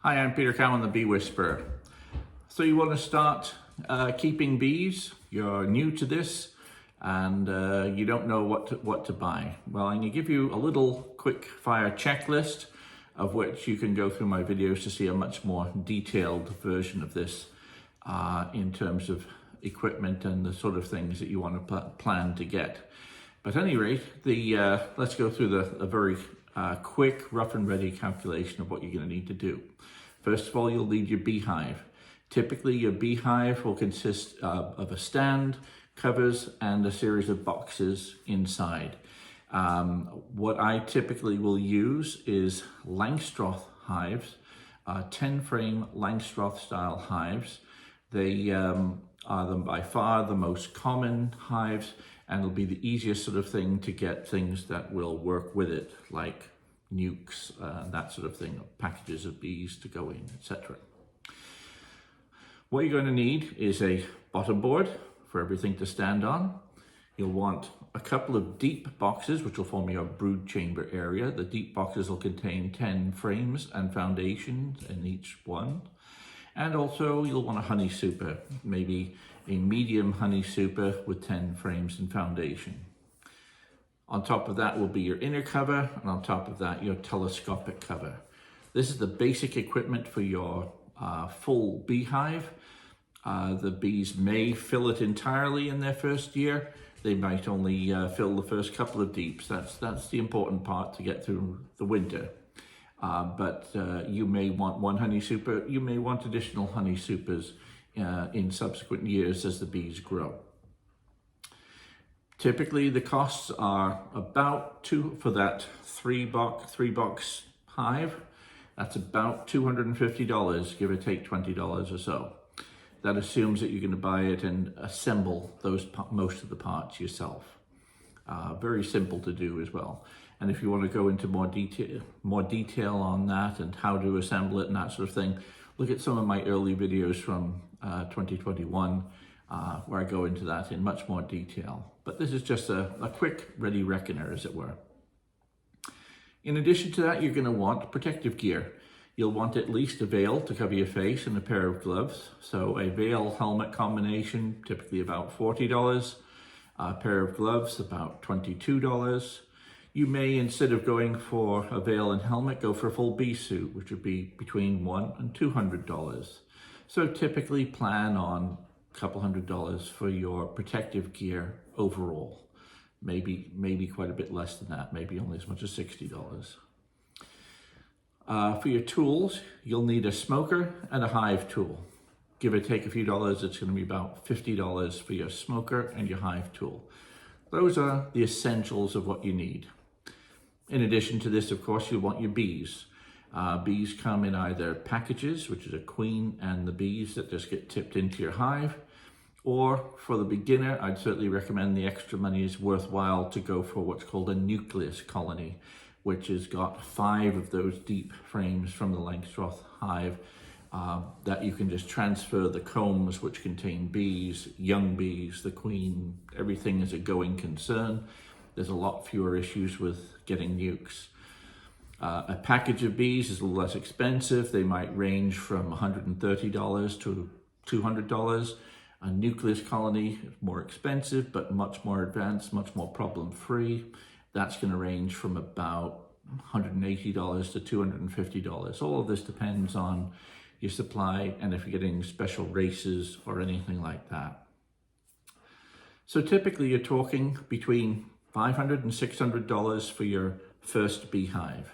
Hi, I'm Peter Cowan, the Bee Whisperer. So you want to start keeping bees? You're new to this and you don't know what to buy. Well, I'm going to give you a little quick fire checklist of which you can go through my videos to see a much more detailed version of this in terms of equipment and the sort of things that you want to plan to get. But at any rate, let's go through a very quick, rough and ready calculation of what you're going to need to do. First of all, you'll need your beehive. Typically, your beehive will consist of a stand, covers, and a series of boxes inside. What I typically will use is Langstroth hives, 10-frame Langstroth style hives. They are by far the most common hives, and it'll be the easiest sort of thing to get things that will work with it, like nukes, that sort of thing, packages of bees to go in, etc. What you're going to need is a bottom board for everything to stand on. You'll want a couple of deep boxes, which will form your brood chamber area. The deep boxes will contain 10 frames and foundations in each one. And also you'll want a honey super, maybe a medium honey super with 10 frames and foundation. On top of that will be your inner cover, and on top of that, your telescopic cover. This is the basic equipment for your full beehive. The bees may fill it entirely in their first year. They might only fill the first couple of deeps. That's the important part to get through the winter. But you may want one honey super. You may want additional honey supers in subsequent years as the bees grow. Typically, the costs are about for that three box hive. That's about $250, give or take $20 or so. That assumes that you're going to buy it and assemble most of the parts yourself. Very simple to do as well. And if you want to go into more detail on that and how to assemble it and that sort of thing, look at some of my early videos from 2021 where I go into that in much more detail. But this is just a quick ready reckoner, as it were. In addition to that, you're going to want protective gear. You'll want at least a veil to cover your face and a pair of gloves. So a veil helmet combination, typically about $40. A pair of gloves, about $22. You may, instead of going for a veil and helmet, go for a full bee suit, which would be between $100 and $200. So typically plan on a couple $100 for your protective gear overall. Maybe quite a bit less than that, maybe only as much as $60. For your tools, you'll need a smoker and a hive tool. Give or take a few dollars, it's going to be about $50 for your smoker and your hive tool. Those are the essentials of what you need. In addition to this, of course, you'll want your bees. Bees come in either packages, which is a queen and the bees that just get tipped into your hive, or for the beginner, I'd certainly recommend the extra money is worthwhile to go for what's called a nucleus colony, which has got 5 of those deep frames from the Langstroth hive that you can just transfer the combs, which contain bees, young bees, the queen, everything is a going concern. There's a lot fewer issues with getting nukes. A package of bees is a little less expensive. They might range from $130 to $200. A nucleus colony is more expensive, but much more advanced, much more problem-free. That's going to range from about $180 to $250. All of this depends on your supply and if you're getting special races or anything like that. So typically you're talking between $500 and $600 for your first beehive.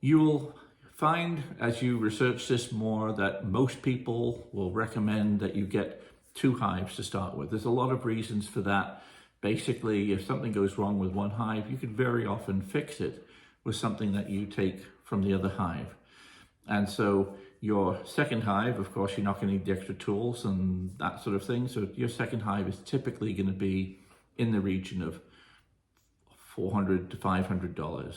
You will find as you research this more that most people will recommend that you get 2 hives to start with. There's a lot of reasons for that. Basically, if something goes wrong with one hive, you can very often fix it with something that you take from the other hive. And so your second hive, of course, you're not going to need the extra tools and that sort of thing. So your second hive is typically going to be in the region of $400 to $500.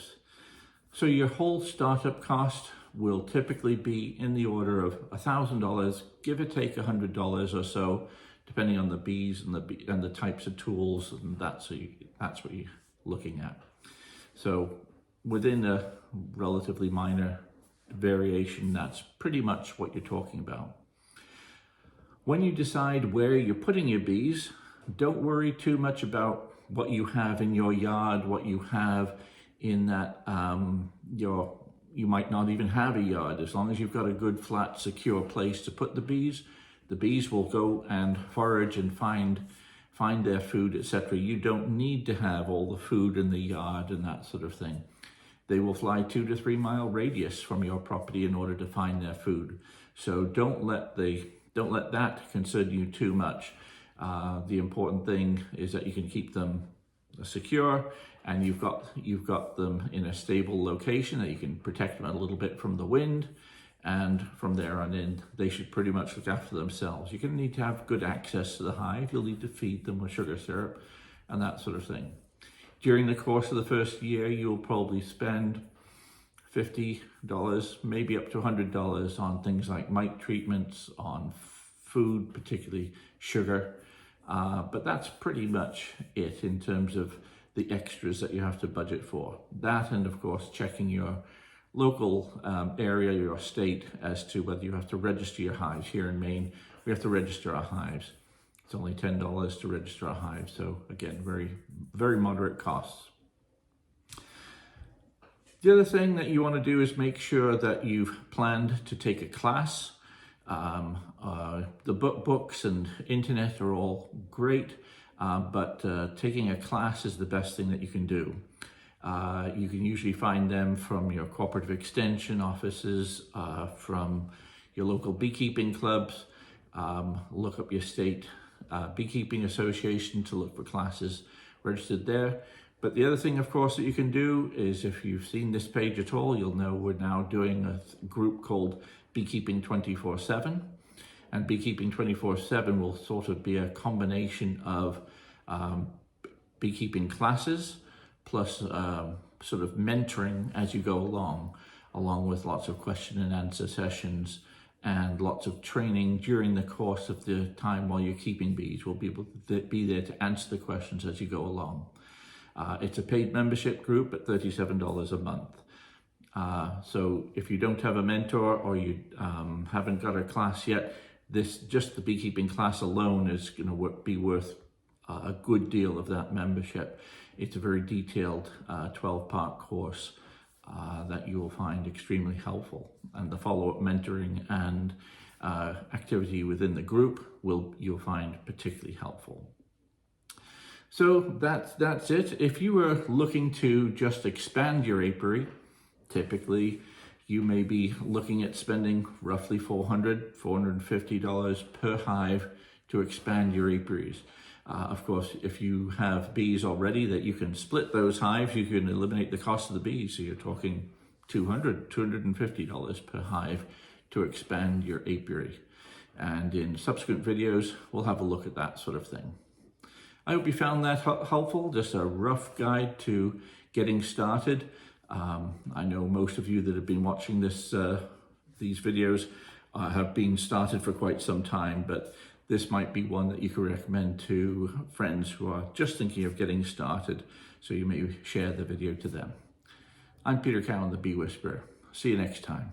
So your whole startup cost will typically be in the order of $1,000, give or take $100 or so, depending on the bees and the types of tools, and that's what you're looking at. So within a relatively minor variation, that's pretty much what you're talking about. When you decide where you're putting your bees, don't worry too much about what you have in your yard, what you have in that, you might not even have a yard. As long as you've got a good, flat, secure place to put the bees will go and forage and find their food, etc. You don't need to have all the food in the yard and that sort of thing. They will fly 2 to 3 mile radius from your property in order to find their food. So don't let that concern you too much. The important thing is that you can keep them secure, and you've got them in a stable location that you can protect them a little bit from the wind, and from there on in, they should pretty much look after themselves. You're going to need to have good access to the hive. You'll need to feed them with sugar syrup and that sort of thing. During the course of the first year, you'll probably spend $50, maybe up to $100 on things like mite treatments, on food, particularly sugar. But that's pretty much it in terms of the extras that you have to budget for. That, and of course, checking your local area, your state, as to whether you have to register your hives. Here in Maine, we have to register our hives. It's only $10 to register a hive. So again, very, very moderate costs. The other thing that you want to do is make sure that you've planned to take a class. The books and internet are all great, but taking a class is the best thing that you can do. You can usually find them from your cooperative extension offices, from your local beekeeping clubs. Look up your state beekeeping association to look for classes registered there. But the other thing, of course, that you can do is, if you've seen this page at all, you'll know we're now doing a group called Beekeeping 24/7. And Beekeeping 24/7 will sort of be a combination of beekeeping classes plus sort of mentoring as you go along with lots of question and answer sessions and lots of training during the course of the time while you're keeping bees. We'll be able to be there to answer the questions as you go along. It's a paid membership group at $37 a month. So if you don't have a mentor, or you haven't got a class yet, just the beekeeping class alone is going to be worth a good deal of that membership. It's a very detailed 12-part course that you will find extremely helpful, and the follow-up mentoring and activity within the group you'll find particularly helpful. So that's it. If you were looking to just expand your apiary, typically you may be looking at spending roughly $400, $450 per hive to expand your apiaries. Of course, if you have bees already that you can split those hives, you can eliminate the cost of the bees. So you're talking $200, $250 per hive to expand your apiary. And in subsequent videos, we'll have a look at that sort of thing. I hope you found that helpful, just a rough guide to getting started. I know most of you that have been watching these videos have been started for quite some time, but this might be one that you could recommend to friends who are just thinking of getting started, so you may share the video to them. I'm Peter Cowan, the Bee Whisperer. See you next time.